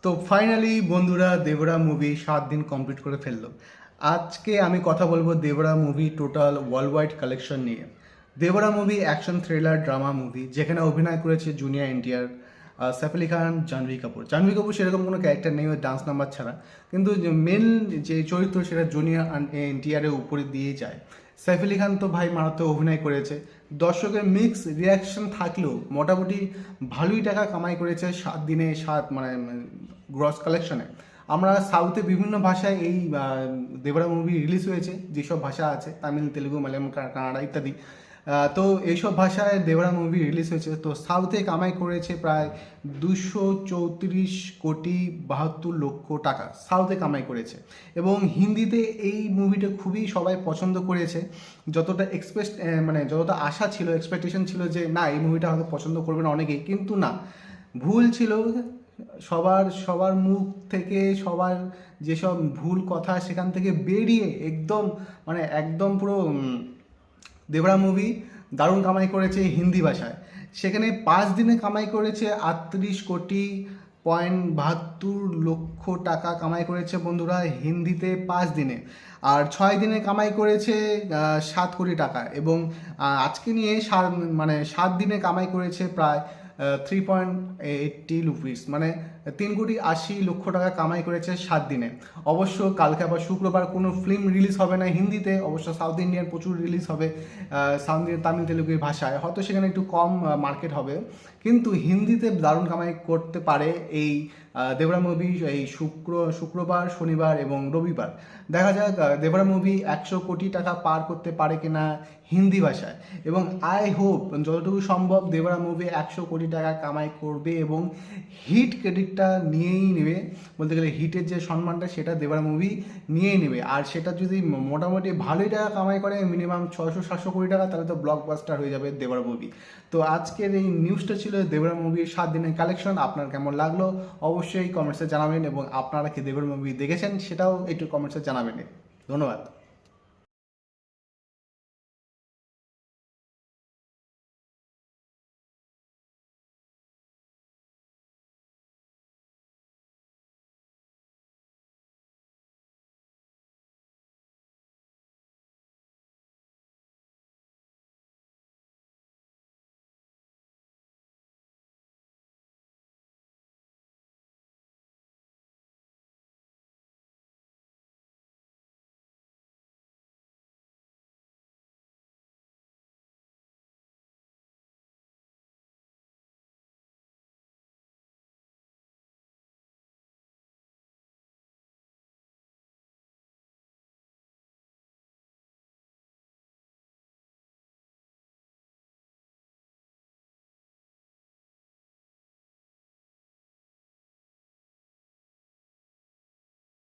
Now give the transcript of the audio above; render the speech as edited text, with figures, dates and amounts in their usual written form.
তো ফাইনালি বন্ধুরা দেবরা মুভি 7 দিন কমপ্লিট করে ফেললো। আজকে আমি কথা বলবো Devara movie total worldwide collection নিয়ে। Devara movie action thriller drama movie, যেখানে অভিনয় করেছে জুনিয়র এনটিআর, সাইফ আলি খান, জাহ্নবী কাপুর সেরকম কোনো ক্যারেক্টার নেই ওই ডান্স নাম্বার ছাড়া, কিন্তু মেন যে চরিত্র সেটা জুনিয়র এনটিআরের উপরে দিয়ে যায়। সাইফ আলি খান তো ভাই মারাত্মক অভিনয় করেছে। দর্শকের মিক্স রিয়াকশন থাকলেও মোটামুটি ভালোই টাকা কামাই করেছে 7 দিনে, গ্রস কালেকশনে। আমরা সাউথে বিভিন্ন ভাষায় এই দেবরা মুভি রিলিজ হয়েছে, যেসব ভাষা আছে তামিল, তেলেগু, মালয়ালম, কানাডা ইত্যাদি। তো এইসব ভাষায় দেবরা মুভি রিলিজ হয়েছে। তো সাউথে কামাই করেছে প্রায় 234,72,00,00,000 টাকা সাউথে কামাই করেছে। এবং হিন্দিতে এই মুভিটা খুবই সবাই পছন্দ করেছে। যতটা আশা ছিল, এক্সপেকটেশন ছিল যে না এই মুভিটা হয়তো পছন্দ করবে না অনেকেই, কিন্তু না, ভুল ছিল। সবার মুখ থেকে সবার যেসব ভুল কথা সেখান থেকে বেরিয়ে একদম পুরো দেবরা মুভি দারুণ কামাই করেছে হিন্দি ভাষায়। সেখানে 5 দিনে কামাই করেছে 38,72,00,000 টাকা কামাই করেছে বন্ধুরা হিন্দিতে 5 দিনে। আর 6 দিনে কামাই করেছে 7 কোটি টাকা। এবং আজকে নিয়ে 7 দিনে কামাই করেছে প্রায় 3.80 রুপিস, 3,80,00,000 টাকা কামাই করেছে 7 দিনে। অবশ্য কালকে আবার শুক্রবার কোনো ফিল্ম রিলিজ হবে না হিন্দিতে, অবশ্য সাউথ ইন্ডিয়ান প্রচুর রিলিজ হবে সাউথ ইন্ডিয়ান, তামিল, তেলুগু ভাষায়, হয়তো সেখানে একটু কম মার্কেট হবে, কিন্তু হিন্দিতে দারুণ কামাই করতে পারে এই দেবরা মুভি এই শুক্রবার, শনিবার এবং রবিবার। দেখা যাক দেবরা মুভি 100 কোটি টাকা পার করতে পারে কিনা হিন্দি ভাষায়। এবং আই হোপ যতটুকু সম্ভব দেবরা মুভি 100 কোটি টাকা কামাই করবে এবং হিট ক্রেডিটটা নিয়েই নেবে। বলতে গেলে হিটের যে সম্মানটা সেটা দেবরা মুভি নিয়েই নেবে। আর সেটা যদি মোটামুটি ভালোই টাকা কামাই করে, মিনিমাম 600-700 কোটি টাকা, তাহলে তো ব্লকবাস্টার হয়ে যাবে দেবরা মুভি। তো আজকের এই নিউজটা ছিল দেবরা মুভির 7 দিনের কালেকশন। আপনার কেমন লাগলো অবশ্যই কমেন্টসে জানাবেন, এবং আপনারা কি দেবরা মুভি দেখেছেন সেটাও একটু কমেন্টসে জানাবেন। ধন্যবাদ।